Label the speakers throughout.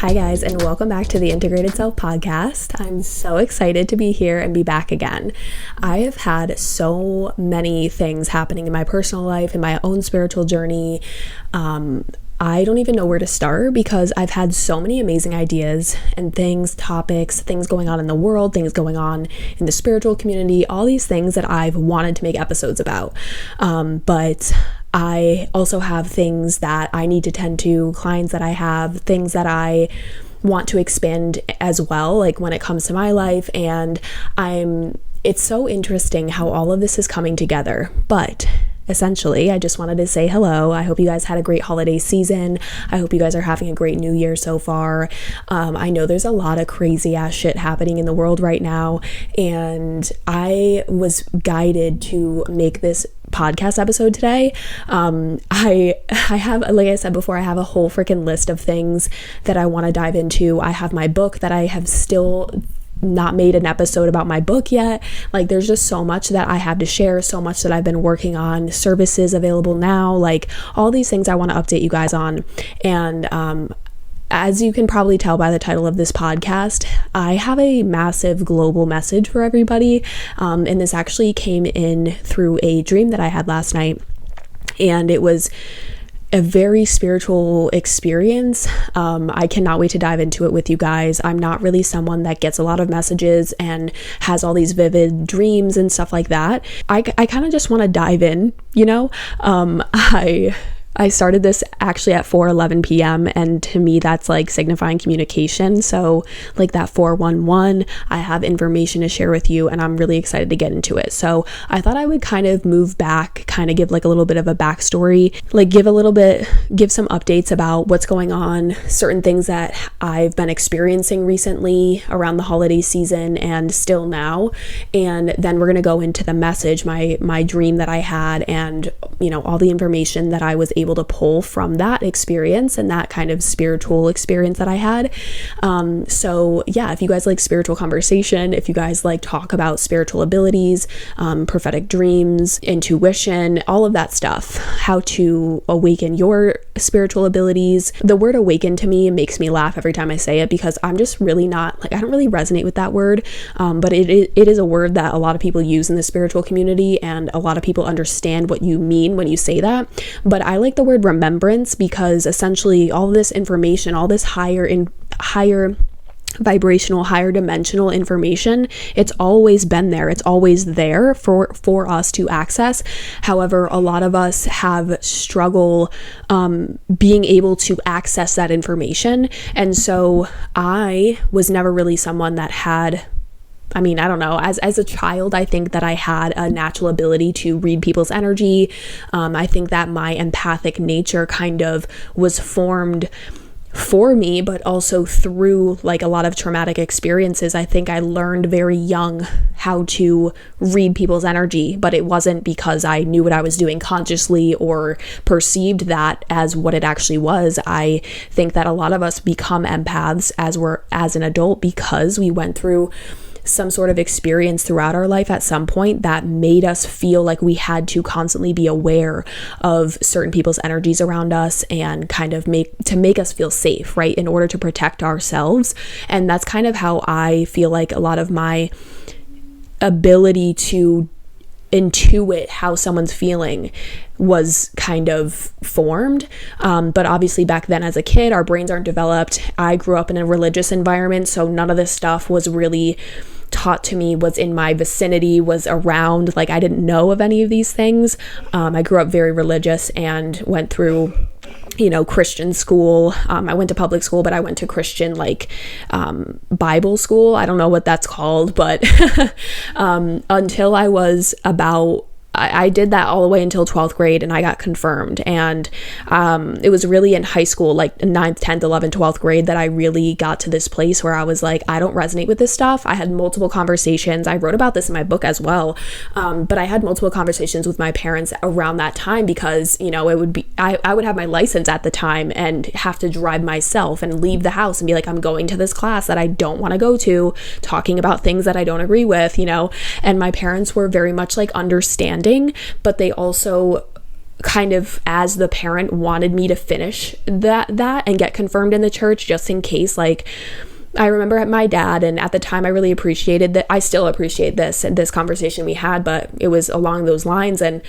Speaker 1: Hi guys, and welcome back to the Integrated Self podcast. I'm so excited to be here and be back again. I have had so many things happening in my personal life, in my own spiritual journey. I don't even know where to start because I've had so many amazing ideas and things, topics, things going on in the world, things going on in the spiritual community, all these things that I've wanted to make episodes about. But I also have things that I need to tend to, clients that I have, things that I want to expand as well, like when it comes to my life. And it's so interesting how all of this is coming together. But essentially, I just wanted to say hello. I hope you guys had a great holiday season. I hope you guys are having a great new year so far. I know there's a lot of crazy ass shit happening in the world right now, and I was guided to make this podcast episode today. I have, like I said before, I have a whole freaking list of things that I want to dive into. I have my book that I have still not made an episode about my book yet. Like, there's just so much that I have to share, so much that I've been working on, services available now, like all these things I want to update you guys on. And as you can probably tell by the title of this podcast, I have a massive global message for everybody. And this actually came in through a dream that I had last night. And it was a very spiritual experience. I cannot wait to dive into it with you guys. I'm not really someone that gets a lot of messages and has all these vivid dreams and stuff like that. I kind of just want to dive in, you know? I started this actually at 4:11 p.m. and to me that's like signifying communication. So like that 411, I have information to share with you and I'm really excited to get into it. So I thought I would kind of move back, kind of give like a little bit of a backstory, like give some updates about what's going on, certain things that I've been experiencing recently around the holiday season and still now. And then we're going to go into the message, my dream that I had, and you know, all the information that I was able to pull from that experience and that kind of spiritual experience that I had. So yeah, if you guys like spiritual conversation, if you guys like talk about spiritual abilities, prophetic dreams, intuition, all of that stuff, how to awaken your spiritual abilities. The word awaken to me makes me laugh every time I say it because I'm just really not, like, I don't really resonate with that word. But it is a word that a lot of people use in the spiritual community and a lot of people understand what you mean when you say that. But I like the word remembrance because essentially all this information, all this higher vibrational, higher dimensional information, it's always been there. It's always there for us to access. However, a lot of us have struggle being able to access that information. And so I was never really someone that had, I don't know, as a child, I think that I had a natural ability to read people's energy. I think that my empathic nature kind of was formed for me, but also through like a lot of traumatic experiences. I think I learned very young how to read people's energy, but it wasn't because I knew what I was doing consciously or perceived that as what it actually was. I think that a lot of us become empaths as an adult because we went through some sort of experience throughout our life at some point that made us feel like we had to constantly be aware of certain people's energies around us and kind of make us feel safe, right? In order to protect ourselves. And that's kind of how I feel like a lot of my ability to intuit how someone's feeling was kind of formed. But obviously back then as a kid, our brains aren't developed. I grew up in a religious environment, so none of this stuff was really taught to me, was in my vicinity, was around. Like, I didn't know of any of these things. I grew up very religious and went through Christian school. I went to public school, but I went to Christian Bible school. I don't know what that's called, but until I was about I did that all the way until 12th grade and I got confirmed. And it was really in high school, like 9th, 10th, 11th, 12th grade, that I really got to this place where I was like, I don't resonate with this stuff. I had multiple conversations. I wrote about this in my book as well. But I had multiple conversations with my parents around that time because, you know, it would be, I would have my license at the time and have to drive myself and leave the house and be like, I'm going to this class that I don't want to go to, talking about things that I don't agree with, you know. And my parents were very much like understanding, but they also kind of, as the parent, wanted me to finish that and get confirmed in the church, just in case. Like, I remember at my dad, and at the time I really appreciated that. I still appreciate this conversation we had, but it was along those lines. And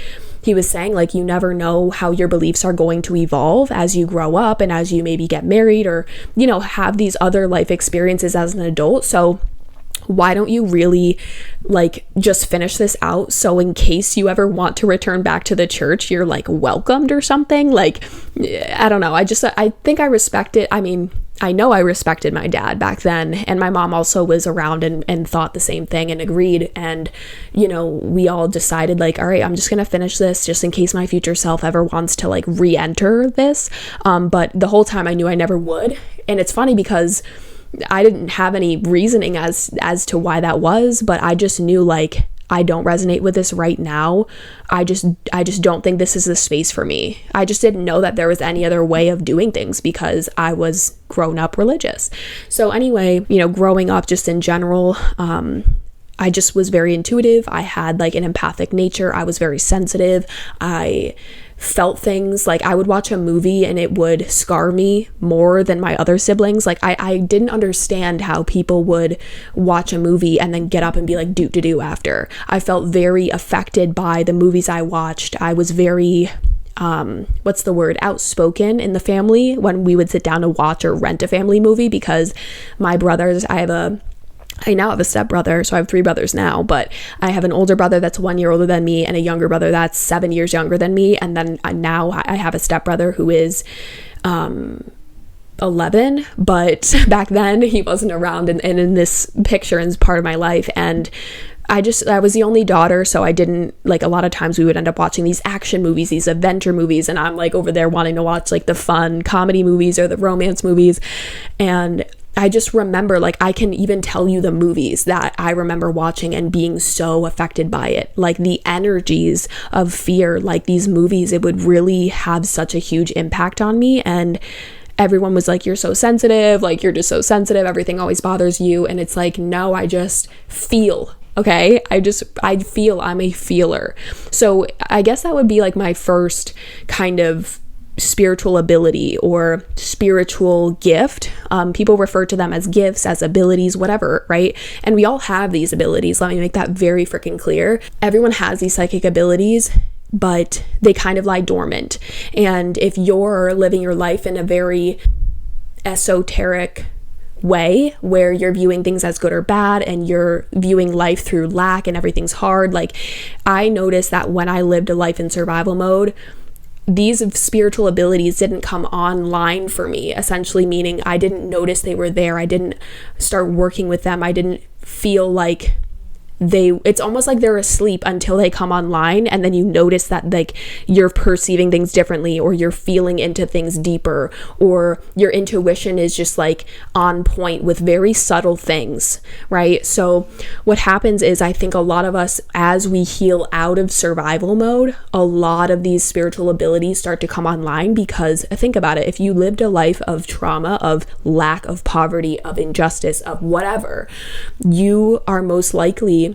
Speaker 1: he was saying, like, you never know how your beliefs are going to evolve as you grow up and as you maybe get married or, you know, have these other life experiences as an adult. So why don't you really, like, just finish this out, so in case you ever want to return back to the church, you're, like, welcomed or something. Like, I don't know. I think I respect it. I mean, I know I respected my dad back then, and my mom also was around and thought the same thing and agreed. And, you know, we all decided, like, all right, I'm just going to finish this just in case my future self ever wants to, like, re-enter this. But the whole time I knew I never would. And it's funny because I didn't have any reasoning as to why that was, but I just knew, like, I don't resonate with this right now. I just don't think this is the space for me. I just didn't know that there was any other way of doing things because I was grown up religious. So anyway, you know, growing up just in general, I just was very intuitive. I had, like, an empathic nature. I was very sensitive. I felt things. Like, I would watch a movie and it would scar me more than my other siblings. Like, I didn't understand how people would watch a movie and then get up and be like, do after. I felt very affected by the movies I watched. I was very outspoken in the family when we would sit down to watch or rent a family movie, because my brothers, I now have a stepbrother, so I have 3 brothers now, but I have an older brother that's 1 year older than me and a younger brother that's 7 years younger than me. And then now I have a stepbrother who is 11, but back then he wasn't around and in this picture and is part of my life. And I was the only daughter, so I didn't, like, a lot of times we would end up watching these action movies, these adventure movies, and I'm, like, over there wanting to watch, like, the fun comedy movies or the romance movies. And I just remember, like, I can even tell you the movies that I remember watching and being so affected by it. Like, the energies of fear, like, these movies, it would really have such a huge impact on me. And everyone was like, you're so sensitive, like, you're just so sensitive, everything always bothers you. And it's like, no, I just feel. Okay, I feel. I'm a feeler. So I guess that would be, like, my first kind of spiritual ability or spiritual gift. People refer to them as gifts, as abilities, whatever, right? And we all have these abilities. Let me make that very freaking clear. Everyone has these psychic abilities, but they kind of lie dormant. And if you're living your life in a very esoteric way where you're viewing things as good or bad and you're viewing life through lack and everything's hard, like, I noticed that when I lived a life in survival mode, these spiritual abilities didn't come online for me, essentially meaning I didn't notice they were there. I didn't start working with them. I didn't feel like it's almost like they're asleep until they come online, and then you notice that, like, you're perceiving things differently, or you're feeling into things deeper, or your intuition is just, like, on point with very subtle things, right? So what happens is, I think a lot of us, as we heal out of survival mode, a lot of these spiritual abilities start to come online, because think about it, if you lived a life of trauma, of lack, of poverty, of injustice, of whatever, you are most likely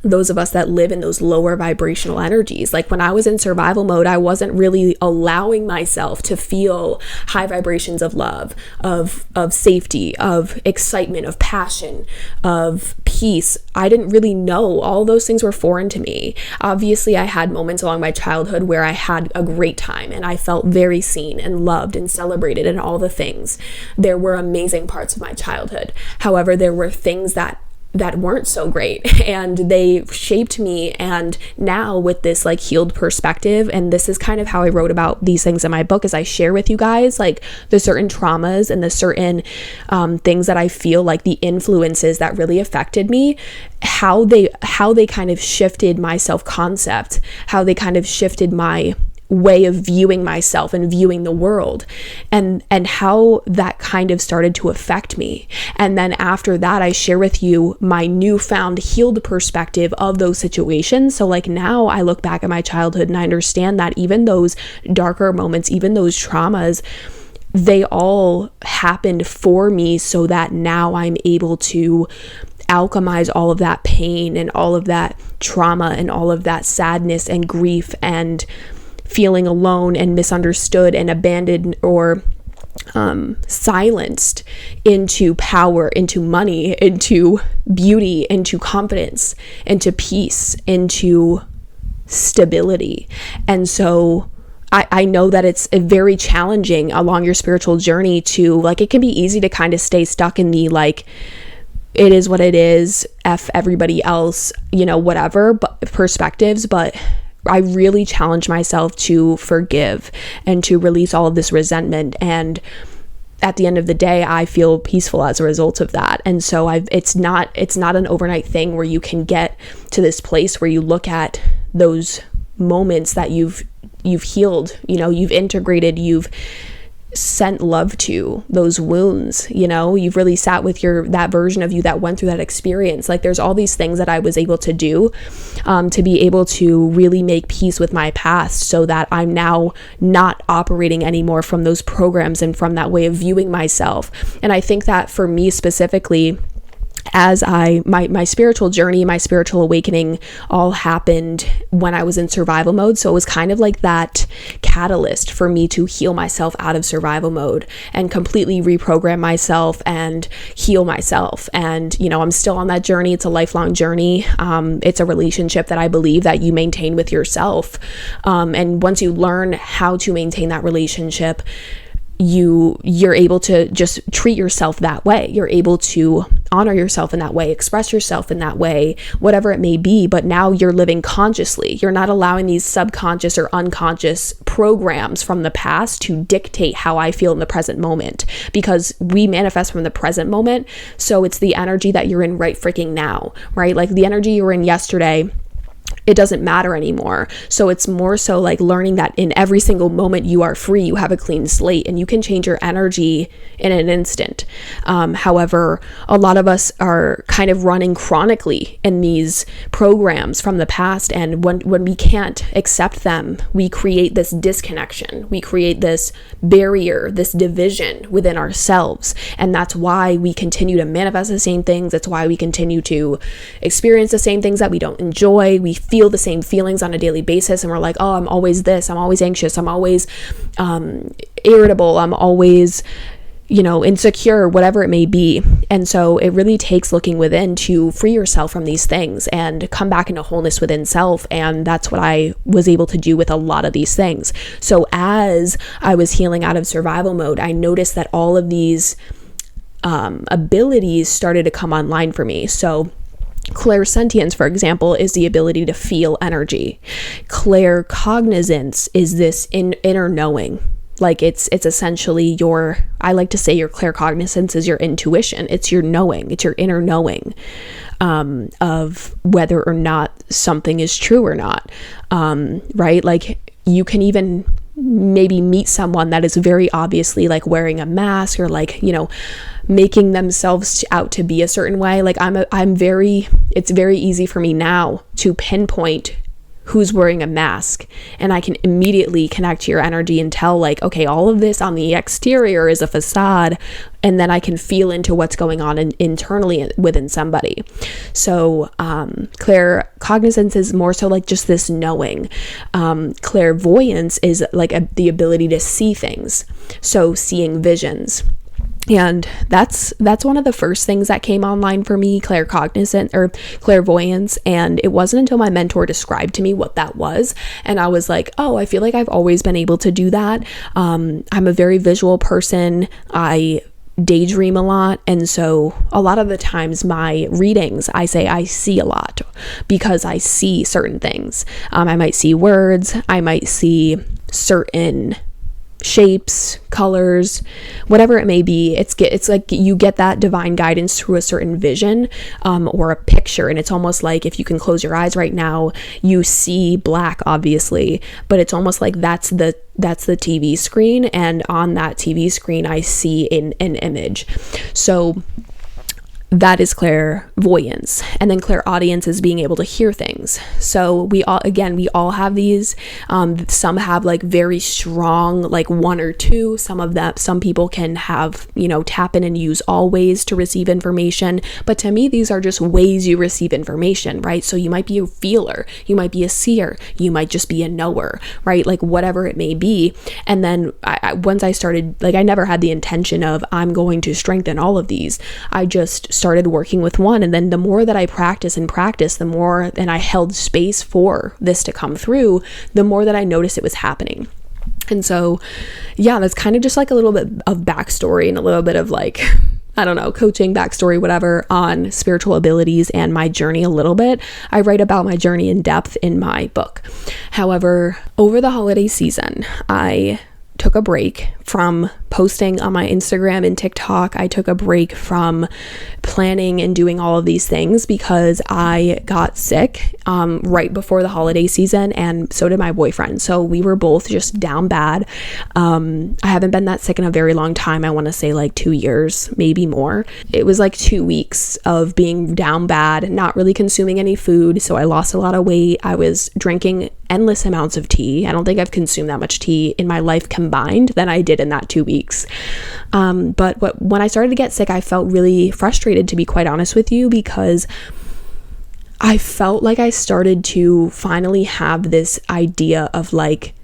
Speaker 1: those of us that live in those lower vibrational energies. Like, when I was in survival mode, I wasn't really allowing myself to feel high vibrations of love, of safety, of excitement, of passion, of peace. I didn't really know. All those things were foreign to me. Obviously, I had moments along my childhood where I had a great time and I felt very seen and loved and celebrated and all the things. There were amazing parts of my childhood. However, there were things that weren't so great, and they shaped me. And now, with this, like, healed perspective, and this is kind of how I wrote about these things in my book, is I share with you guys, like, the certain traumas and the certain things that I feel like the influences that really affected me, how they kind of shifted my self-concept, how they kind of shifted my way of viewing myself and viewing the world, and how that kind of started to affect me. And then after that, I share with you my newfound healed perspective of those situations. So, like, now I look back at my childhood and I understand that even those darker moments, even those traumas, they all happened for me so that now I'm able to alchemize all of that pain and all of that trauma and all of that sadness and grief and feeling alone and misunderstood and abandoned or silenced into power, into money, into beauty, into confidence, into peace, into stability. And so I know that it's very challenging along your spiritual journey to, like, it can be easy to kind of stay stuck in the, like, it is what it is, F everybody else, whatever, but perspectives. But I really challenge myself to forgive and to release all of this resentment. And at the end of the day, I feel peaceful as a result of that. And so it's not an overnight thing where you can get to this place where you look at those moments that you've healed, you've integrated, you've sent love to those wounds, you've really sat with that version of you that went through that experience. Like, there's all these things that I was able to do to be able to really make peace with my past, so that I'm now not operating anymore from those programs and from that way of viewing myself. And I think that for me specifically, as my spiritual journey, my spiritual awakening all happened when I was in survival mode. So it was kind of like that catalyst for me to heal myself out of survival mode and completely reprogram myself and heal myself. And, I'm still on that journey. It's a lifelong journey. It's a relationship that I believe that you maintain with yourself. And once you learn how to maintain that relationship, you're able to just treat yourself that way. You're able to honor yourself in that way, express yourself in that way, whatever it may be. But now you're living consciously. You're not allowing these subconscious or unconscious programs from the past to dictate how I feel in the present moment, because we manifest from the present moment. So it's the energy that you're in right freaking now, right? Like, the energy you were in yesterday, it doesn't matter anymore. So it's more so like learning that in every single moment you are free, you have a clean slate, and you can change your energy in an instant. However, a lot of us are kind of running chronically in these programs from the past, and when we can't accept them, we create this disconnection. We create this barrier, this division within ourselves. And that's why we continue to manifest the same things. That's why we continue to experience the same things that we don't enjoy. We feel the same feelings on a daily basis, and we're like, oh, I'm always this, I'm always anxious, I'm always irritable, I'm always insecure, whatever it may be. And so it really takes looking within to free yourself from these things and come back into wholeness within self. And that's what I was able to do with a lot of these things. So as I was healing out of survival mode, I noticed that all of these abilities started to come online for me. So clairsentience, for example, is the ability to feel energy. Claircognizance is this inner knowing. Like, it's essentially I like to say your claircognizance is your intuition. It's your knowing. It's your inner knowing of whether or not something is true or not, right? Like, you can even maybe meet someone that is very obviously like wearing a mask or like, making themselves out to be a certain way. Like, it's very easy for me now to pinpoint who's wearing a mask, and I can immediately connect to your energy and tell, like, okay, all of this on the exterior is a facade, and then I can feel into what's going on internally within somebody. So claircognizance is more so like just this knowing. Clairvoyance is like the ability to see things, so seeing visions. And that's one of the first things that came online for me, claircognizant or clairvoyance. And it wasn't until my mentor described to me what that was, and I was like, oh, I feel like I've always been able to do that. I'm a very visual person. I daydream a lot, and so a lot of the times my readings, I say I see a lot because I see certain things. I might see words, I might see certain shapes, colors, whatever it may be. It's like you get that divine guidance through a certain vision or a picture, and it's almost like if you can close your eyes right now, you see black, obviously, but it's almost like that's the TV screen, and on that TV screen I see an image. So that is clairvoyance. And then clairaudience is being able to hear things. So we all have these. Some have like very strong, like one or two. Some people can have, tap in and use all ways to receive information. But to me, these are just ways you receive information, right? So you might be a feeler, you might be a seer, you might just be a knower, right? Like whatever it may be. And then once I started, like I never had the intention of I'm going to strengthen all of these. I just started working with one, and then the more that I practice, the more, and I held space for this to come through, the more that I noticed it was happening. And so yeah, that's kind of just like a little bit of backstory and a little bit of like, I don't know, coaching backstory, whatever, on spiritual abilities and my journey a little bit. I write about my journey in depth in my book. However, over the holiday season, I took a break from posting on my Instagram and TikTok. I took a break from planning and doing all of these things because I got sick right before the holiday season, and so did my boyfriend. So we were both just down bad. I haven't been that sick in a very long time. I want to say like 2 years, maybe more. It was like 2 weeks of being down bad, not really consuming any food. So I lost a lot of weight. I was drinking endless amounts of tea. I don't think I've consumed that much tea in my life combined than I did in that 2 weeks. But when I started to get sick, I felt really frustrated, to be quite honest with you, because I felt like I started to finally have this idea of like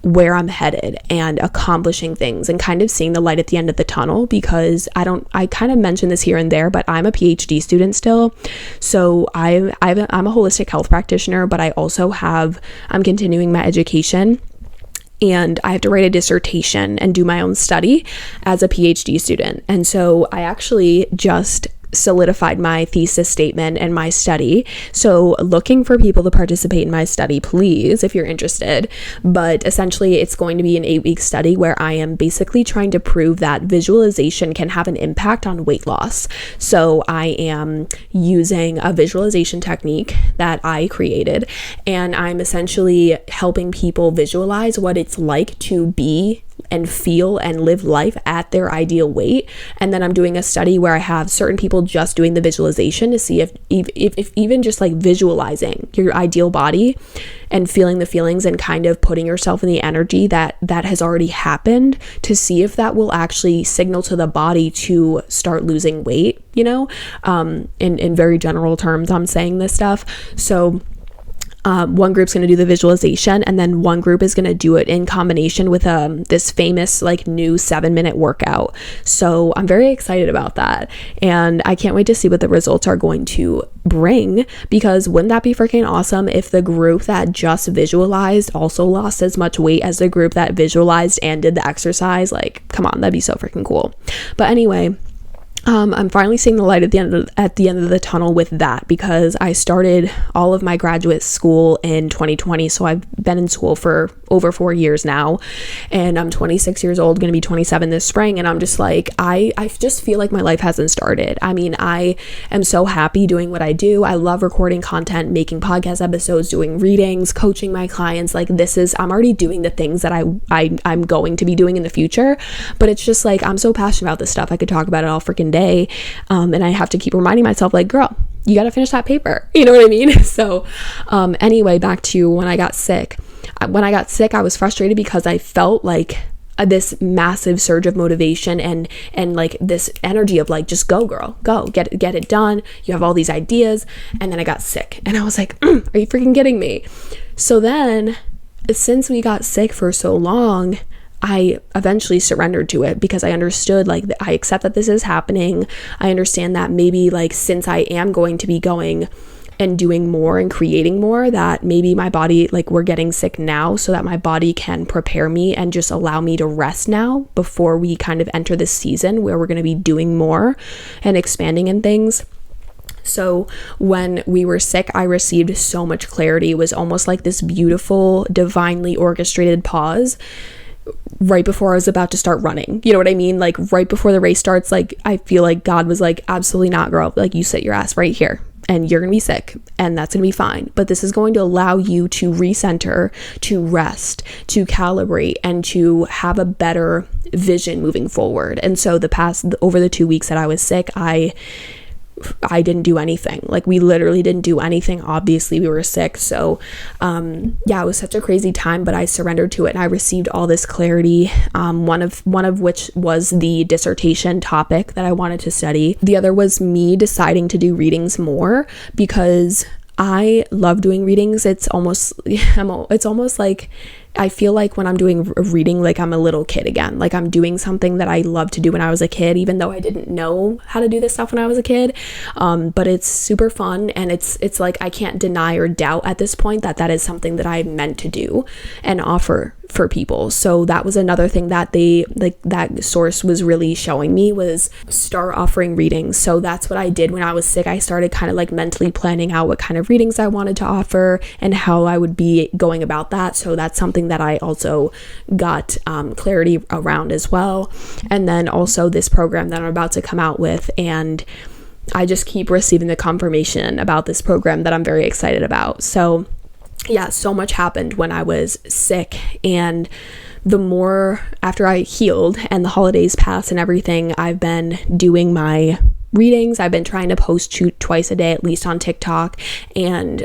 Speaker 1: where I'm headed and accomplishing things and kind of seeing the light at the end of the tunnel, because I kind of mention this here and there, but I'm a PhD student still. So I'm a holistic health practitioner, but I'm continuing my education. And I have to write a dissertation and do my own study as a PhD student. And so I actually just solidified my thesis statement and my study. So looking for people to participate in my study, please, if you're interested. But essentially, it's going to be an 8-week study where I am basically trying to prove that visualization can have an impact on weight loss. So I am using a visualization technique that I created, and I'm essentially helping people visualize what it's like to be and feel and live life at their ideal weight. And then I'm doing a study where I have certain people just doing the visualization to see if even just like visualizing your ideal body and feeling the feelings and kind of putting yourself in the energy that has already happened, to see if that will actually signal to the body to start losing weight, in very general terms, I'm saying this stuff. So one group's going to do the visualization, and then one group is going to do it in combination with this famous like new 7-minute workout. So I'm very excited about that, and I can't wait to see what the results are going to bring, because wouldn't that be freaking awesome if the group that just visualized also lost as much weight as the group that visualized and did the exercise? Like, come on, that'd be so freaking cool. But anyway, I'm finally seeing the light at the end of the tunnel with that, because I started all of my graduate school in 2020. So I've been in school for over 4 years now, and I'm 26 years old, going to be 27 this spring. And I'm just like, I just feel like my life hasn't started. I mean, I am so happy doing what I do. I love recording content, making podcast episodes, doing readings, coaching my clients. Like I'm already doing the things that I'm going to be doing in the future. But it's just like, I'm so passionate about this stuff. I could talk about it all freaking day. And I have to keep reminding myself, like, girl, you got to finish that paper. You know what I mean? So anyway, back to when I got sick. When I got sick, I was frustrated because I felt like this massive surge of motivation and like this energy of like, just go, girl, go, get it done. You have all these ideas. And then I got sick, and I was like, are you freaking kidding me? So then, since we got sick for so long, I eventually surrendered to it, because I understood, like, I accept that this is happening. I understand that maybe, like, since I am going to be going and doing more and creating more, that maybe my body, like, we're getting sick now so that my body can prepare me and just allow me to rest now before we kind of enter this season where we're going to be doing more and expanding in things. So when we were sick, I received so much clarity. It was almost like this beautiful, divinely orchestrated pause right before I was about to start running. You know what I mean? Like, right before the race starts, like, I feel like God was like, absolutely not, girl. Like, you sit your ass right here, and you're gonna be sick, and that's gonna be fine. But this is going to allow you to recenter, to rest, to calibrate, and to have a better vision moving forward. And so over the 2 weeks that I was sick, I I didn't do anything. Like, we literally didn't do anything. Obviously we were sick. So yeah, it was such a crazy time, but I surrendered to it and I received all this clarity, one of which was the dissertation topic that I wanted to study. The other was me deciding to do readings more, because I love doing readings. It's almost like I feel like when I'm doing a reading, like I'm a little kid again. Like, I'm doing something that I loved to do when I was a kid, even though I didn't know how to do this stuff when I was a kid. But it's super fun, and it's like I can't deny or doubt at this point that is something that I meant to do and offer for people. So that was another thing that that source was really showing me, was start offering readings. So that's what I did when I was sick. I started kind of like mentally planning out what kind of readings I wanted to offer and how I would be going about that. So that's something that I also got clarity around as well. And then also this program that I'm about to come out with, and I just keep receiving the confirmation about this program that I'm very excited about. So yeah, so much happened when I was sick, and the more after I healed and the holidays passed and everything, I've been doing my readings. I've been trying to post twice a day at least on TikTok, and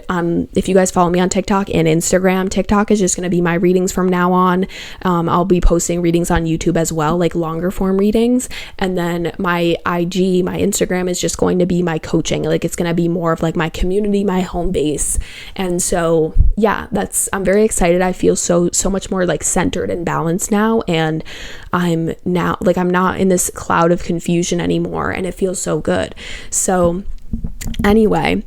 Speaker 1: if you guys follow me on TikTok and Instagram, TikTok is just going to be my readings from now on. I'll be posting readings on YouTube as well, like longer form readings, and then my IG, my Instagram is just going to be my coaching. Like, it's going to be more of like my community, my home base. And so yeah, I'm very excited. I feel so much more like centered and balanced now, and I'm not in this cloud of confusion anymore, and it feels so good. So anyway,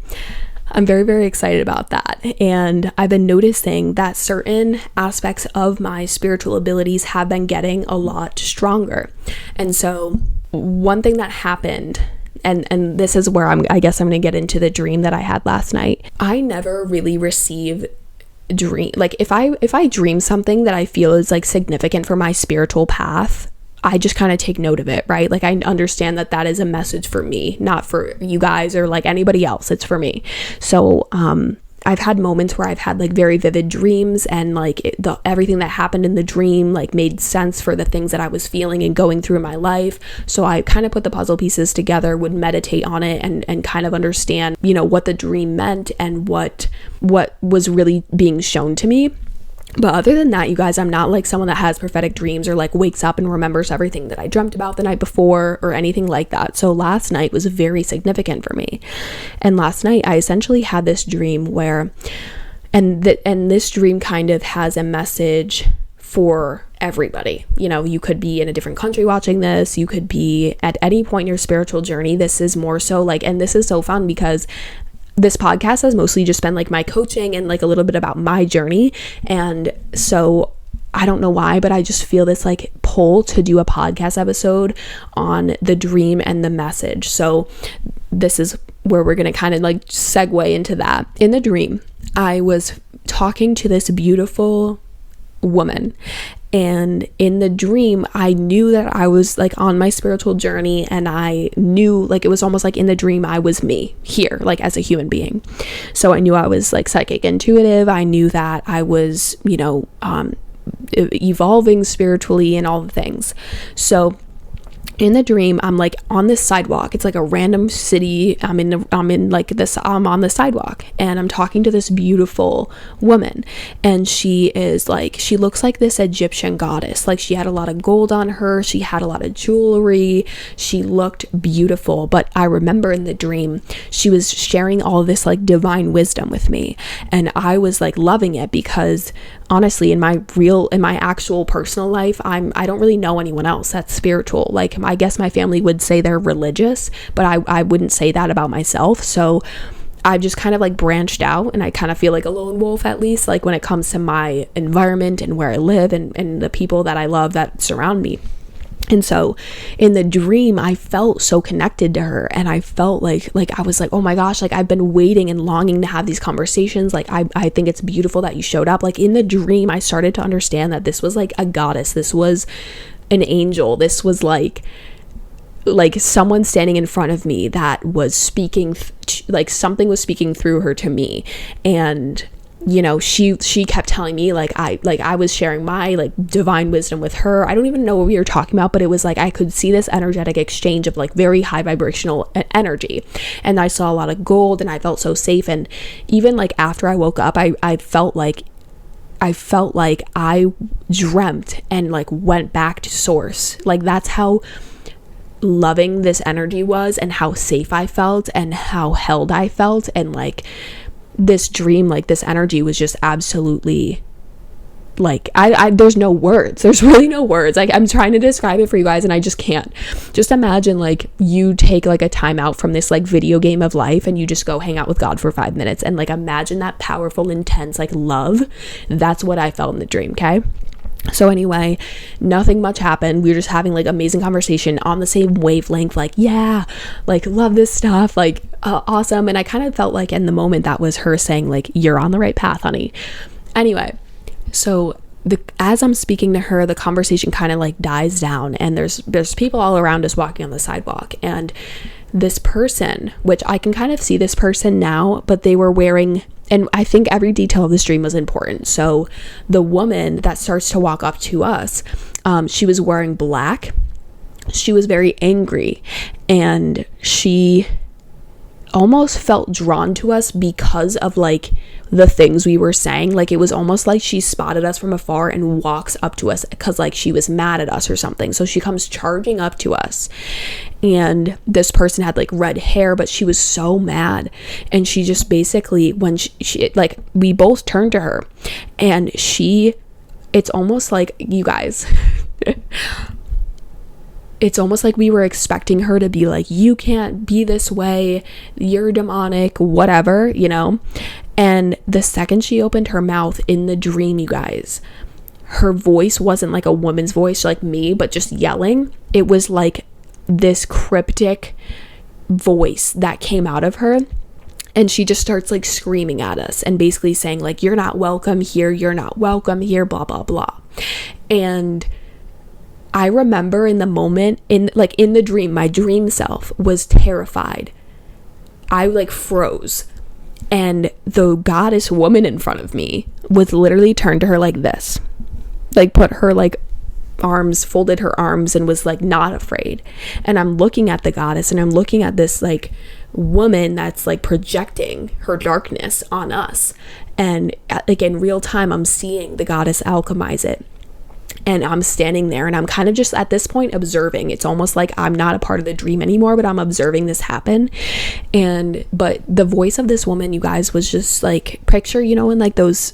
Speaker 1: I'm very, very excited about that. And I've been noticing that certain aspects of my spiritual abilities have been getting a lot stronger. And so one thing that happened, and this is where I guess I'm going to get into the dream that I had last night. I never really receive dream, like if I dream something that I feel is like significant for my spiritual path, I just kind of take note of it, right? Like, I understand that is a message for me, not for you guys or like anybody else. It's for me. So I've had moments where I've had like very vivid dreams, and like everything that happened in the dream like made sense for the things that I was feeling and going through in my life. So I kind of put the puzzle pieces together, would meditate on it and kind of understand, what the dream meant and what was really being shown to me. But other than that, you guys, I'm not like someone that has prophetic dreams or like wakes up and remembers everything that I dreamt about the night before or anything like that. So last night was very significant for me. And last night I essentially had this dream where, and this dream kind of has a message for everybody. You could be in a different country watching this. You could be at any point in your spiritual journey. This is more so like, and this is so fun because this podcast has mostly just been like my coaching and like a little bit about my journey. And so I don't know why, but I just feel this like pull to do a podcast episode on the dream and the message. So this is where we're going to kind of like segue into that. In the dream, I was talking to this beautiful woman, and in the dream I knew that I was like on my spiritual journey, and I knew like it was almost like in the dream I was me here, like as a human being. So I knew I was like psychic intuitive. I knew that I was evolving spiritually and all the things. So in the dream, I'm like on this sidewalk. It's like a random city. I'm on the sidewalk, and I'm talking to this beautiful woman, and she looks like this Egyptian goddess. Like, she had a lot of gold on her. She had a lot of jewelry. She looked beautiful. But I remember in the dream, she was sharing all of this like divine wisdom with me, and I was like loving it, because honestly, in my actual personal life, I don't really know anyone else that's spiritual. Like, I guess my family would say they're religious, but I wouldn't say that about myself. So I've just kind of like branched out, and I kind of feel like a lone wolf, at least like when it comes to my environment and where I live and the people that I love that surround me. And so in the dream, I felt so connected to her, and I felt like I was like, oh my gosh, like I've been waiting and longing to have these conversations. Like, I think it's beautiful that you showed up. Like, in the dream, I started to understand that this was like a goddess. This was an angel. This was like someone standing in front of me that was speaking, like something was speaking through her to me. And you know, she kept telling me like I was sharing my like divine wisdom with her. I don't even know what we were talking about, but it was like I could see this energetic exchange of like very high vibrational energy, and I saw a lot of gold, and I felt so safe. And even like after I woke up, I felt like I dreamt and like went back to source. Like that's how loving this energy was, and how safe I felt, and how held I felt. And like this dream, like this energy was just absolutely like I there's no words. There's really no words. Like I'm trying to describe it for you guys and I just can't. Just imagine like you take like a time out from this like video game of life and you just go hang out with God for 5 minutes, and like imagine that powerful, intense like love. That's what I felt in the dream. Okay, so anyway, nothing much happened. We were just having like amazing conversation on the same wavelength, like yeah, like love this stuff, like awesome. And I kind of felt like in the moment that was her saying like, you're on the right path, honey. Anyway, so as I'm speaking to her, the conversation kind of like dies down, and there's people all around us walking on the sidewalk, and this person, which I can kind of see this person now, but they were wearing, and I think every detail of this dream was important. So the woman that starts to walk up to us, she was wearing black. She was very angry, and she almost felt drawn to us because of like the things we were saying. Like it was almost like she spotted us from afar and walks up to us because like she was mad at us or something. So she comes charging up to us, and this person had like red hair, but she was so mad. And she just basically, when she like, we both turned to her, and it's almost like, you guys it's almost like we were expecting her to be like, you can't be this way, you're demonic, whatever, you know. And the second she opened her mouth in the dream, you guys, her voice wasn't like a woman's voice like me, but just yelling. It was like this cryptic voice that came out of her, and she just starts like screaming at us and basically saying like, you're not welcome here, you're not welcome here, blah blah blah. And I remember in the moment, in the dream, my dream self was terrified. I like froze, and the goddess woman in front of me was literally turned to her like this, like put her like arms, folded her arms, and was like not afraid. And I'm looking at the goddess, and I'm looking at this like woman that's like projecting her darkness on us, and like in real time I'm seeing the goddess alchemize it. And I'm standing there, and I'm kind of just at this point observing. It's almost like I'm not a part of the dream anymore, but I'm observing this happen. But the voice of this woman, you guys, was just like, picture, you know, in like those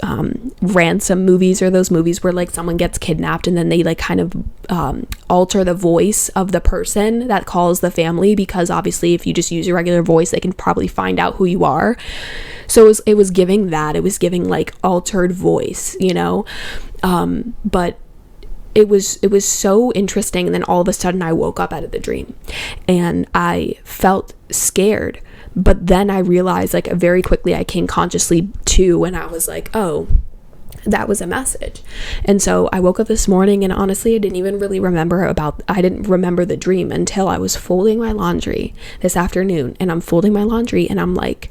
Speaker 1: ransom movies, or those movies where like someone gets kidnapped and then they like kind of alter the voice of the person that calls the family, because obviously if you just use your regular voice, they can probably find out who you are. So it was giving that. It was giving like altered voice, you know. But it was so interesting. And then all of a sudden I woke up out of the dream, and I felt scared. But then I realized, like, very quickly I came consciously to, and I was like, oh, that was a message. And so I woke up this morning, and honestly I didn't remember the dream until I was folding my laundry this afternoon. And I'm folding my laundry, and I'm like,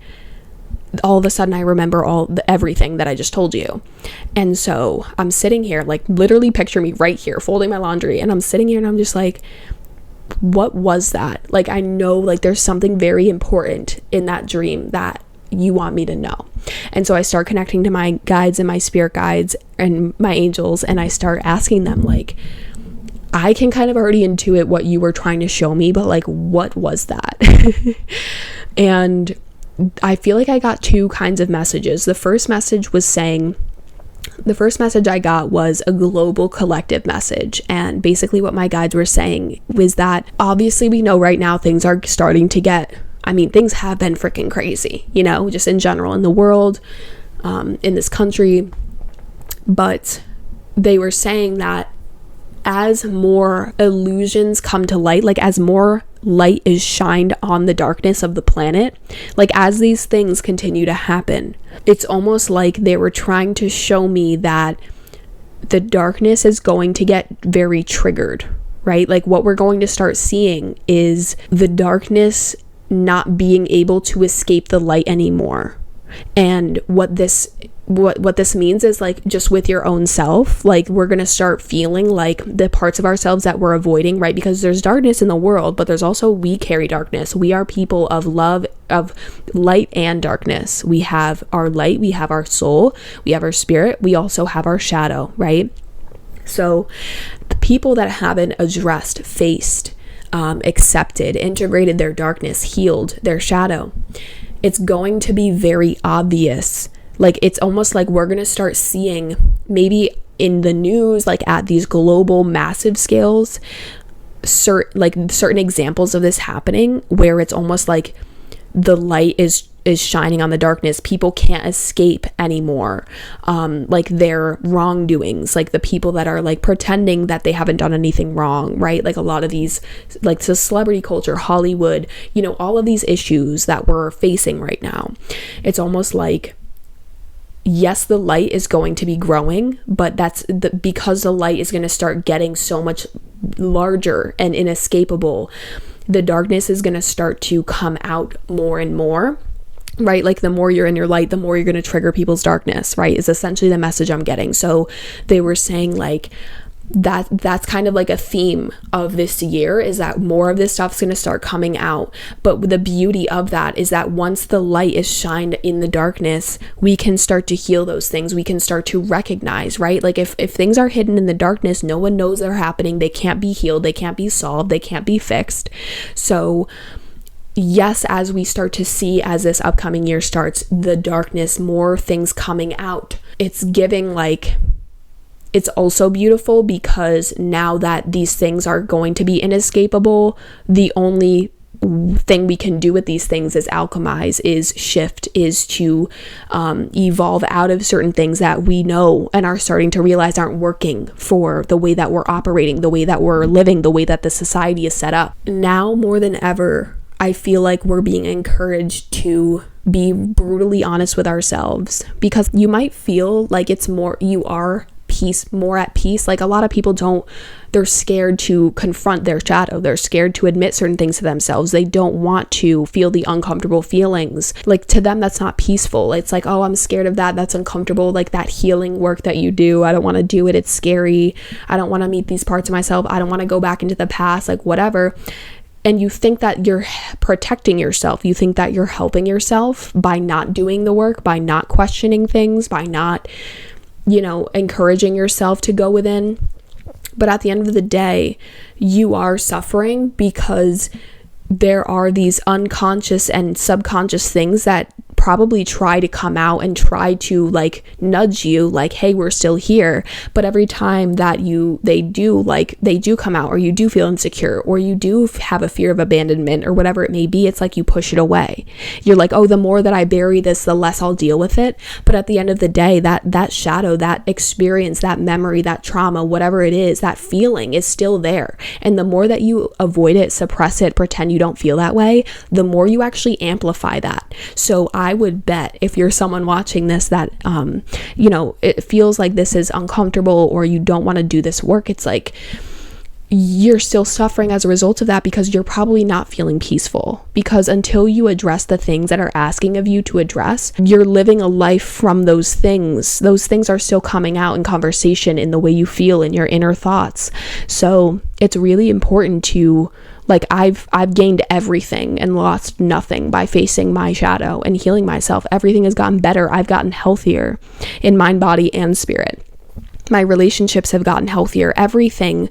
Speaker 1: all of a sudden I remember everything that I just told you. And so I'm sitting here, like, literally picture me right here folding my laundry, and I'm sitting here and I'm just like, what was that? Like, I know, like, there's something very important in that dream that you want me to know. And so I start connecting to my guides and my spirit guides and my angels, and I start asking them, like, I can kind of already intuit what you were trying to show me, but like, what was that? And I feel like I got two kinds of messages. The first message I got was a global collective message. And basically what my guides were saying was that obviously we know right now things are starting to get, things have been freaking crazy, you know, just in general in the world, in this country. But they were saying that as more illusions come to light, like as more light is shined on the darkness of the planet, like as these things continue to happen, it's almost like they were trying to show me that the darkness is going to get very triggered, right? Like what we're going to start seeing is the darkness not being able to escape the light anymore. And what this means is like, just with your own self, like we're going to start feeling like the parts of ourselves that we're avoiding, right? Because there's darkness in the world, but there's also, we carry darkness. We are people of love, of light and darkness. We have our light, we have our soul, we have our spirit, we also have our shadow, right? So the people that haven't addressed, faced, accepted, integrated their darkness, healed their shadow, it's going to be very obvious. Like, it's almost like we're going to start seeing, maybe in the news, like at these global massive scales, certain examples of this happening, where it's almost like the light is shining on the darkness. People can't escape anymore, like their wrongdoings, like the people that are like pretending that they haven't done anything wrong, right? Like a lot of these, like the celebrity culture, Hollywood, you know, all of these issues that we're facing right now. It's almost like, yes, the light is going to be growing, but because the light is going to start getting so much larger and inescapable, the darkness is going to start to come out more and more, right? Like the more you're in your light, the more you're going to trigger people's darkness, right? Is essentially the message I'm getting. So they were saying like, that's kind of like a theme of this year, is that more of this stuff's going to start coming out. But the beauty of that is that once the light is shined in the darkness, we can start to heal those things. We can start to recognize, right? Like if things are hidden in the darkness, no one knows they're happening. They can't be healed. They can't be solved. They can't be fixed. So yes, as we start to see, as this upcoming year starts, the darkness, more things coming out, it's giving like, it's also beautiful because now that these things are going to be inescapable, the only thing we can do with these things is alchemize, is shift, is to evolve out of certain things that we know and are starting to realize aren't working for the way that we're operating, the way that we're living, the way that the society is set up. Now more than ever, I feel like we're being encouraged to be brutally honest with ourselves, because you might feel like it's more, you are more at peace. Like a lot of people they're scared to confront their shadow. They're scared to admit certain things to themselves. They don't want to feel the uncomfortable feelings. Like to them, that's not peaceful. It's like, oh, I'm scared of that. That's uncomfortable. Like that healing work that you do, I don't want to do it. It's scary. I don't want to meet these parts of myself. I don't want to go back into the past, like whatever. And you think that you're protecting yourself. You think that you're helping yourself by not doing the work, by not questioning things, by not, encouraging yourself to go within. But at the end of the day, you are suffering because there are these unconscious and subconscious things that probably try to come out and try to like nudge you like, hey, we're still here. But every time that they do come out, or you do feel insecure, or you do have a fear of abandonment or whatever it may be, it's like you push it away. You're like, oh, the more that I bury this, the less I'll deal with it. But at the end of the day, that shadow, that experience, that memory, that trauma, whatever it is, that feeling is still there. And the more that you avoid it, suppress it, pretend you don't feel that way, the more you actually amplify that. So I would bet, if you're someone watching this that it feels like this is uncomfortable, or you don't want to do this work, it's like you're still suffering as a result of that, because you're probably not feeling peaceful. Because until you address the things that are asking of you to address, you're living a life from those things. Those things are still coming out in conversation, in the way you feel, in your inner thoughts. So it's really important to, like, I've gained everything and lost nothing by facing my shadow and healing myself. Everything has gotten better. I've gotten healthier in mind, body, and spirit. My relationships have gotten healthier. Everything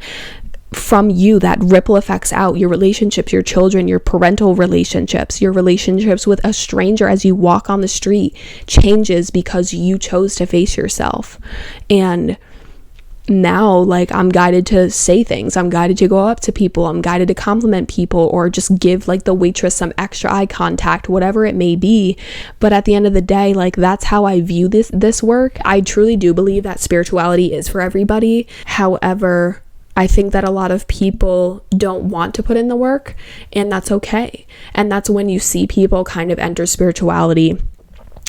Speaker 1: from you that ripple effects out, your relationships, your children, your parental relationships, your relationships with a stranger as you walk on the street, changes because you chose to face yourself. And now, like, I'm guided to say things. I'm guided to go up to people. I'm guided to compliment people, or just give like the waitress some extra eye contact, whatever it may be. But at the end of the day, like, that's how I view this work. I truly do believe that spirituality is for everybody. However, I think that a lot of people don't want to put in the work, and that's okay. And that's when you see people kind of enter spirituality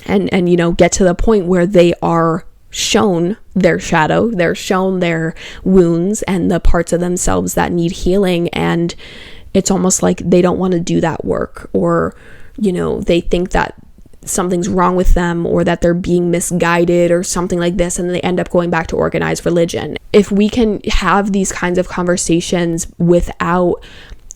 Speaker 1: and get to the point where they are shown their shadow, they're shown their wounds and the parts of themselves that need healing, and it's almost like they don't want to do that work, or they think that something's wrong with them or that they're being misguided or something like this, and they end up going back to organized religion. If we can have these kinds of conversations without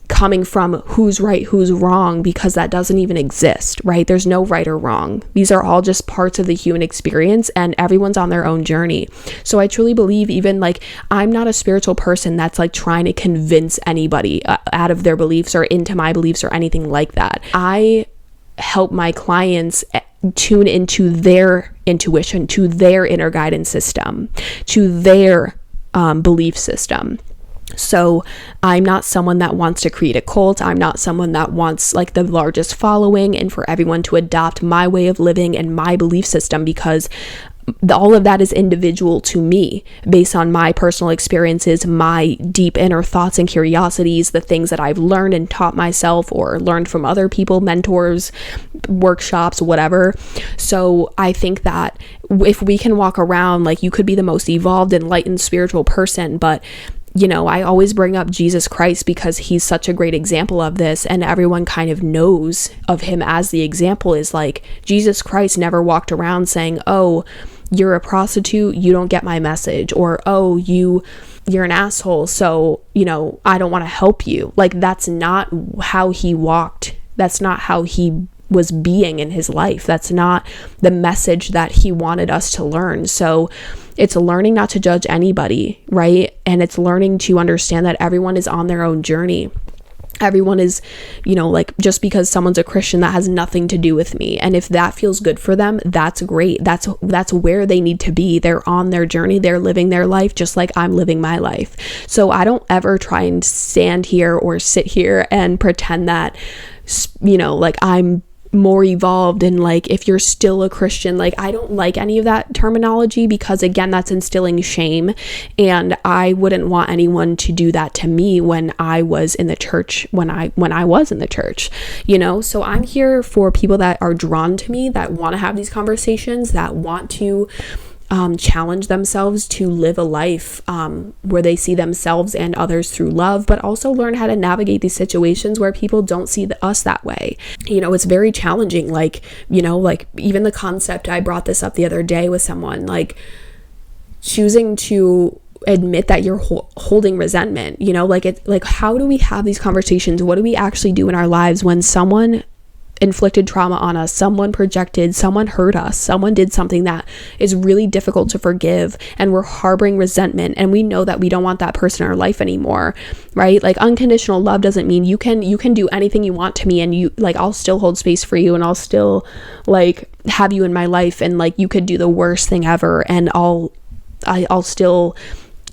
Speaker 1: coming from who's right, who's wrong, because that doesn't even exist, right? There's no right or wrong. These are all just parts of the human experience, and everyone's on their own journey. So I truly believe, even like, I'm not a spiritual person that's like trying to convince anybody out of their beliefs or into my beliefs or anything like that. I help my clients tune into their intuition, to their inner guidance system, to their belief system. So I'm not someone that wants to create a cult. I'm not someone that wants like the largest following and for everyone to adopt my way of living and my belief system, because all of that is individual to me based on my personal experiences, my deep inner thoughts and curiosities, the things that I've learned and taught myself or learned from other people, mentors, workshops, whatever. So I think that if we can walk around, like, you could be the most evolved, enlightened spiritual person, but you know, I always bring up Jesus Christ because he's such a great example of this, and everyone kind of knows of him as the example. Is like, Jesus Christ never walked around saying, oh, you're a prostitute, you don't get my message, or oh, you're an asshole, so, you know, I don't want to help you. Like, that's not how he walked. That's not how he was being in his life. That's not the message that he wanted us to learn. So it's learning not to judge anybody, right? And it's learning to understand that everyone is on their own journey. Everyone is, you know, like, just because someone's a Christian, that has nothing to do with me. And if that feels good for them, that's great. That's where they need to be. They're on their journey. They're living their life just like I'm living my life. So I don't ever try and stand here or sit here and pretend that, you know, like, I'm more evolved, and like, if you're still a Christian, like, I don't like any of that terminology, because again, that's instilling shame, and I wouldn't want anyone to do that to me when I was in the church, when I was in the church, you know. So I'm here for people that are drawn to me, that want to have these conversations, that want to challenge themselves to live a life where they see themselves and others through love, but also learn how to navigate these situations where people don't see us that way. You know, it's very challenging. Like, you know, like, even the concept, I brought this up the other day with someone, like, choosing to admit that you're holding resentment, you know, like, it's like, how do we have these conversations? What do we actually do in our lives when someone inflicted trauma on us, someone projected, someone hurt us, someone did something that is really difficult to forgive, and we're harboring resentment, and we know that we don't want that person in our life anymore, right? Like, unconditional love doesn't mean you can do anything you want to me, and you, like, I'll still hold space for you, and I'll still, like, have you in my life, and like, you could do the worst thing ever, and I'll still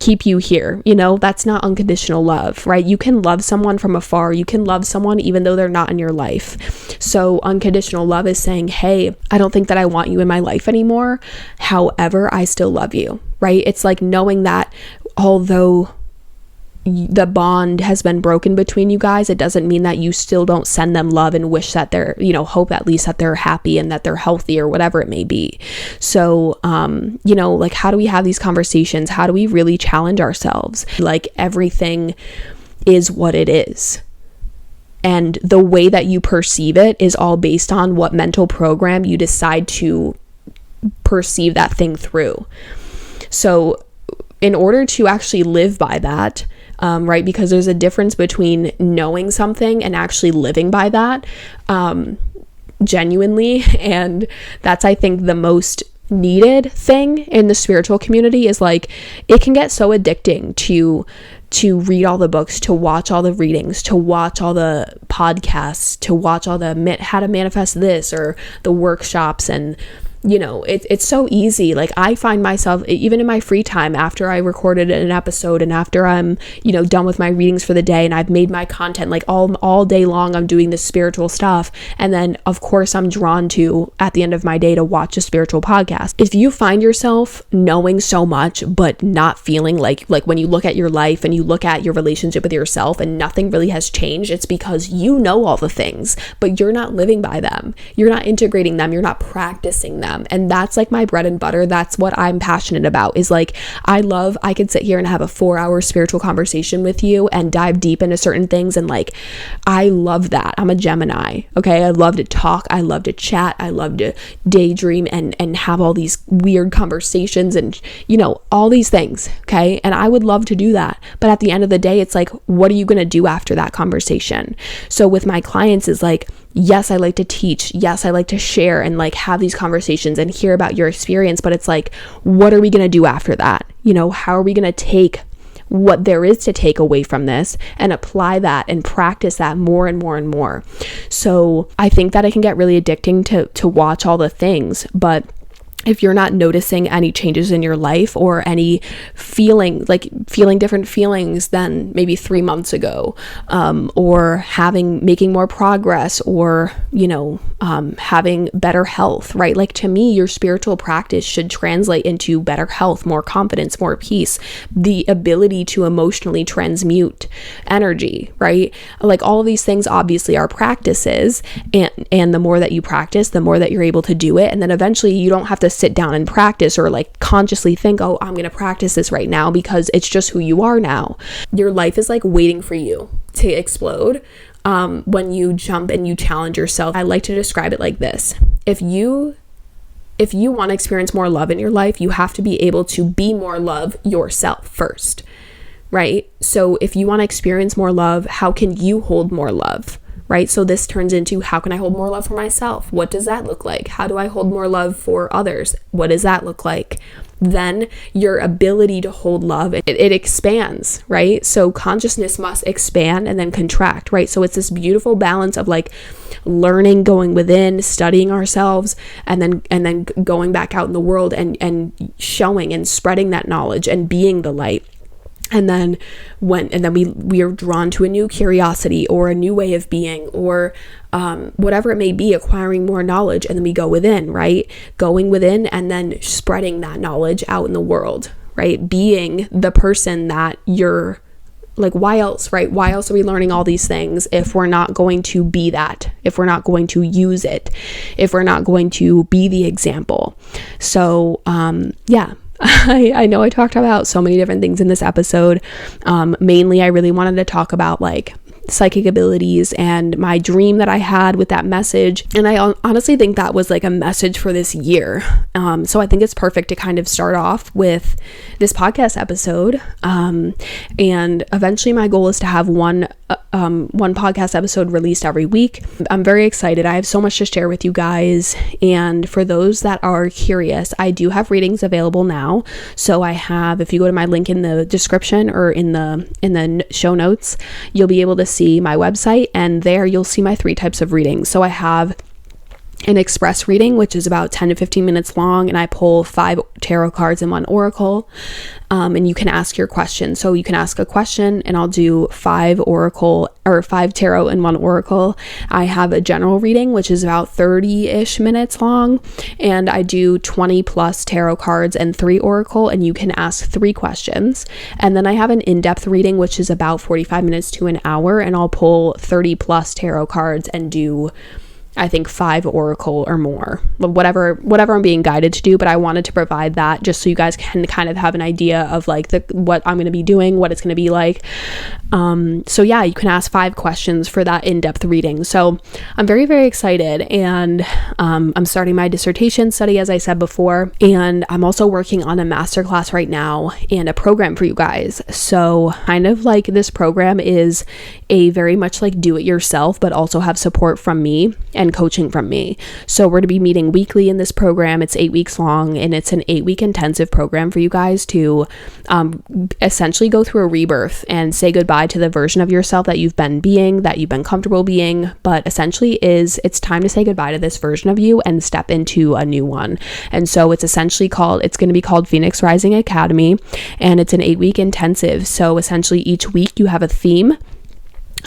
Speaker 1: keep you here. You know, that's not unconditional love, right? You can love someone from afar. You can love someone even though they're not in your life. So unconditional love is saying, hey, I don't think that I want you in my life anymore. However, I still love you, right? It's like knowing that although the bond has been broken between you guys, it doesn't mean that you still don't send them love and wish that they're, you know, hope at least that they're happy and that they're healthy or whatever it may be. So, you know, like, how do we have these conversations? How do we really challenge ourselves? Like, everything is what it is. And the way that you perceive it is all based on what mental program you decide to perceive that thing through. So in order to actually live by that, right, because there's a difference between knowing something and actually living by that, genuinely, and that's, I think, the most needed thing in the spiritual community. Is like, it can get so addicting to read all the books, to watch all the readings, to watch all the podcasts, to watch all the how to manifest this or the workshops, and you know, it's so easy. Like, I find myself, even in my free time, after I recorded an episode and after I'm, you know, done with my readings for the day and I've made my content, like, all day long, I'm doing this spiritual stuff. And then, of course, I'm drawn to, at the end of my day, to watch a spiritual podcast. If you find yourself knowing so much, but not feeling like when you look at your life and you look at your relationship with yourself and nothing really has changed, it's because you know all the things, but you're not living by them. You're not integrating them. You're not practicing them. am. And that's like my bread and butter. That's what I'm passionate about, is like, I could sit here and have a 4-hour spiritual conversation with you and dive deep into certain things. And like, I love that. I'm a Gemini. Okay. I love to talk. I love to chat. I love to daydream and have all these weird conversations and, you know, all these things. Okay. And I would love to do that. But at the end of the day, it's like, what are you going to do after that conversation? So with my clients is like, yes, I like to teach. Yes, I like to share and like have these conversations and hear about your experience. But it's like, what are we going to do after that? You know, how are we going to take what there is to take away from this and apply that and practice that more and more and more? So I think that it can get really addicting to watch all the things, but if you're not noticing any changes in your life or any feeling different feelings than maybe 3 months ago, or making more progress, or, you know, having better health, right? Like, to me, your spiritual practice should translate into better health, more confidence, more peace, the ability to emotionally transmute energy, right? Like, all of these things obviously are practices, and the more that you practice, the more that you're able to do it. And then eventually you don't have to sit down and practice or like consciously think, oh, I'm going to practice this right now, because it's just who you are now. Your life is like waiting for you to explode when you jump and you challenge yourself. I like to describe it like this. If you want to experience more love in your life, you have to be able to be more love yourself first, right? So if you want to experience more love, how can you hold more love? Right? So this turns into, how can I hold more love for myself? What does that look like? How do I hold more love for others? What does that look like? Then your ability to hold love, it expands, right? So consciousness must expand and then contract, right? So it's this beautiful balance of like learning, going within, studying ourselves, and then going back out in the world and showing and spreading that knowledge and being the light. And then we are drawn to a new curiosity or a new way of being, or whatever it may be, acquiring more knowledge. And then we go within, right? Going within and then spreading that knowledge out in the world, right? Being the person that you're like, why else, right? Why else are we learning all these things if we're not going to be that, if we're not going to use it, if we're not going to be the example? So, yeah. I know I talked about so many different things in this episode. Mainly, I really wanted to talk about like psychic abilities and my dream that I had with that message. And I honestly think that was like a message for this year. So I think it's perfect to kind of start off with this podcast episode. And eventually my goal is to have one podcast episode released every week. I'm very excited. I have so much to share with you guys. And for those that are curious, I do have readings available now. So I have, if you go to my link in the description or in the show notes, you'll be able to see my website, and there you'll see my 3 types of readings. So I have an express reading, which is about 10 to 15 minutes long, and I pull 5 tarot cards and 1 oracle, and you can ask your question. So you can ask a question and I'll do 5 oracle or 5 tarot and 1 oracle. I have a general reading, which is about 30-ish minutes long, and I do 20 plus tarot cards and 3 oracle, and you can ask 3 questions. And then I have an in-depth reading, which is about 45 minutes to an hour, and I'll pull 30 plus tarot cards and do, I think, 5 oracle or more, whatever I'm being guided to do. But I wanted to provide that just so you guys can kind of have an idea of like what I'm going to be doing, what it's going to be like. So yeah, you can ask 5 questions for that in-depth reading. So I'm very, very excited. And I'm starting my dissertation study, as I said before. And I'm also working on a masterclass right now and a program for you guys. So kind of like this program is a very much like do it yourself, but also have support from me and coaching from me. So we're to be meeting weekly in this program. It's 8 weeks long, and it's an 8-week intensive program for you guys to essentially go through a rebirth and say goodbye to the version of yourself that you've been being, that you've been comfortable being, but essentially it's time to say goodbye to this version of you and step into a new one. And so it's going to be called Phoenix Rising Academy, and it's an 8-week intensive. So essentially each week you have a theme.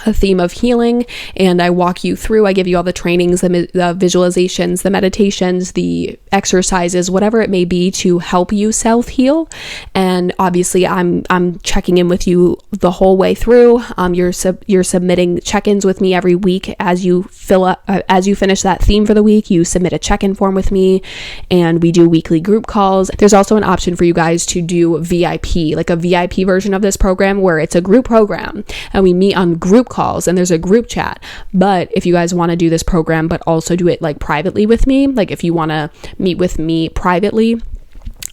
Speaker 1: a theme of healing, and I walk you through. I give you all the trainings, the visualizations, the meditations, the exercises, whatever it may be to help you self-heal. And obviously I'm checking in with you the whole way through. You're submitting check-ins with me every week as you finish that theme for the week. You submit a check-in form with me, and we do weekly group calls. There's also an option for you guys to do VIP, like a VIP version of this program where it's a group program and we meet on group calls and there's a group chat. But if you guys want to do this program but also do it like privately with me, like if you want to meet with me privately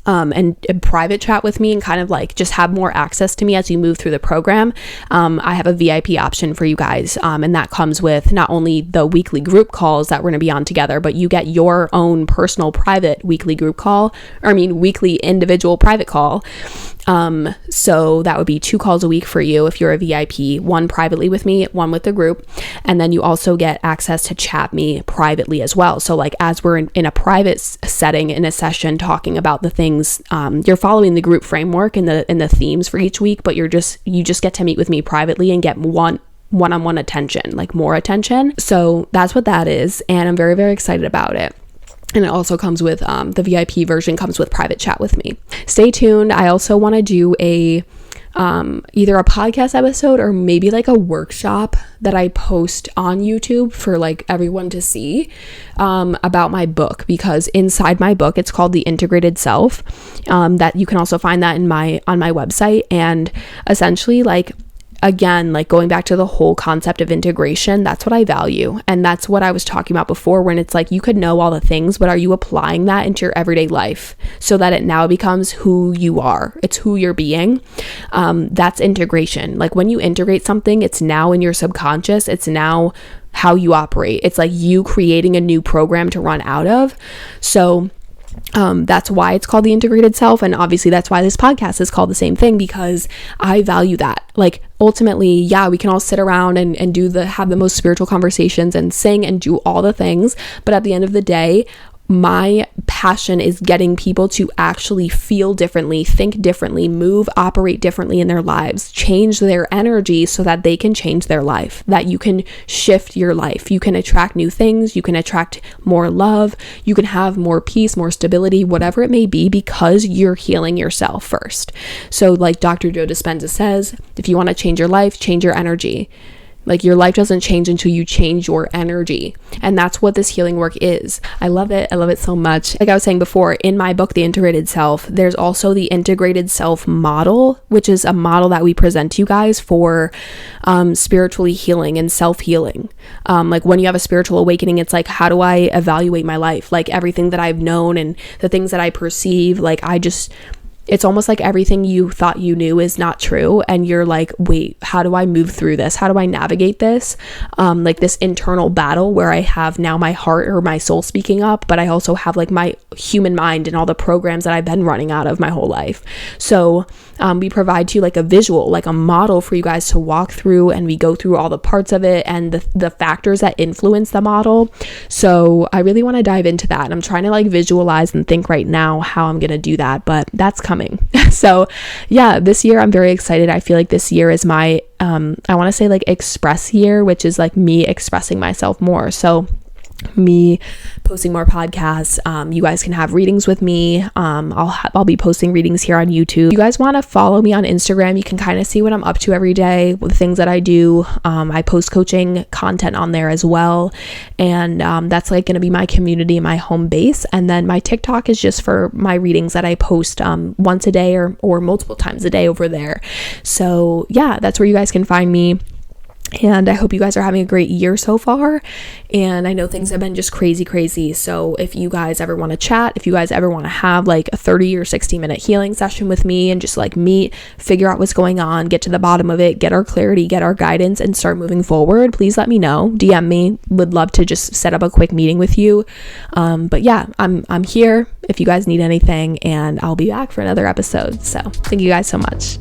Speaker 1: and private chat with me and kind of like just have more access to me as you move through the program, I have a VIP option for you guys, and that comes with not only the weekly group calls that we're going to be on together, but you get your own personal private weekly group call, weekly individual private call. So that would be 2 calls a week for you if you're a VIP, 1 privately with me, 1 with the group. And then you also get access to chat me privately as well. So like as we're in a private setting in a session talking about the things, you're following the group framework and the themes for each week, but you just get to meet with me privately and get one-on-one attention, like more attention. So that's what that is. And I'm very, very excited about it. And it also comes with, the VIP version comes with private chat with me. Stay tuned. I also want to do either a podcast episode or maybe like a workshop that I post on YouTube for like everyone to see, about my book, because inside my book, it's called The Integrated Self, that you can also find that on my website. And essentially again, like going back to the whole concept of integration, that's what I value. And that's what I was talking about before, when it's like you could know all the things, but are you applying that into your everyday life so that it now becomes who you are? It's who you're being. That's integration. Like when you integrate something, it's now in your subconscious. It's now how you operate. It's like you creating a new program to run out of. So that's why it's called The Integrated Self. And obviously that's why this podcast is called the same thing, because I value that. Like ultimately, yeah, we can all sit around and have the most spiritual conversations and sing and do all the things. But at the end of the day, my passion is getting people to actually feel differently, think differently, move, operate differently in their lives, change their energy so that they can change their life, that you can shift your life. You can attract new things. You can attract more love. You can have more peace, more stability, whatever it may be, because you're healing yourself first. So like Dr. Joe Dispenza says, if you want to change your life, change your energy. Like your life doesn't change until you change your energy. And that's what this healing work is. I love it. I love it so much. Like I was saying before, in my book, The Integrated Self, there's also the Integrated Self model, which is a model that we present to you guys for spiritually healing and self-healing. Like when you have a spiritual awakening, it's like, how do I evaluate my life? Like everything that I've known and the things that I perceive, it's almost like everything you thought you knew is not true. And you're like, wait, how do I move through this? How do I navigate this? Like this internal battle where I have now my heart or my soul speaking up, but I also have like my human mind and all the programs that I've been running out of my whole life. So we provide to you like a visual, like a model for you guys to walk through, and we go through all the parts of it and the factors that influence the model. So I really want to dive into that. I'm trying to like visualize and think right now how I'm going to do that, but that's coming. So yeah, this year I'm very excited. I feel like this year is my, I want to say like express year, which is like me expressing myself more. So me posting more podcasts. You guys can have readings with me. I'll be posting readings here on YouTube. If you guys want to follow me on Instagram, you can kind of see what I'm up to every day, the things that I do. I post coaching content on there as well. And that's like going to be my community, my home base. And then my TikTok is just for my readings that I post once a day or multiple times a day over there. So yeah, that's where you guys can find me. And I hope you guys are having a great year so far. And I know things have been just crazy. So if you guys ever want to chat, if you guys ever want to have like a 30 or 60 minute healing session with me and just like meet, figure out what's going on, get to the bottom of it, get our clarity, get our guidance, and start moving forward, please let me know. DM me. Would love to just set up a quick meeting with you. But yeah, I'm here if you guys need anything, and I'll be back for another episode. So thank you guys so much.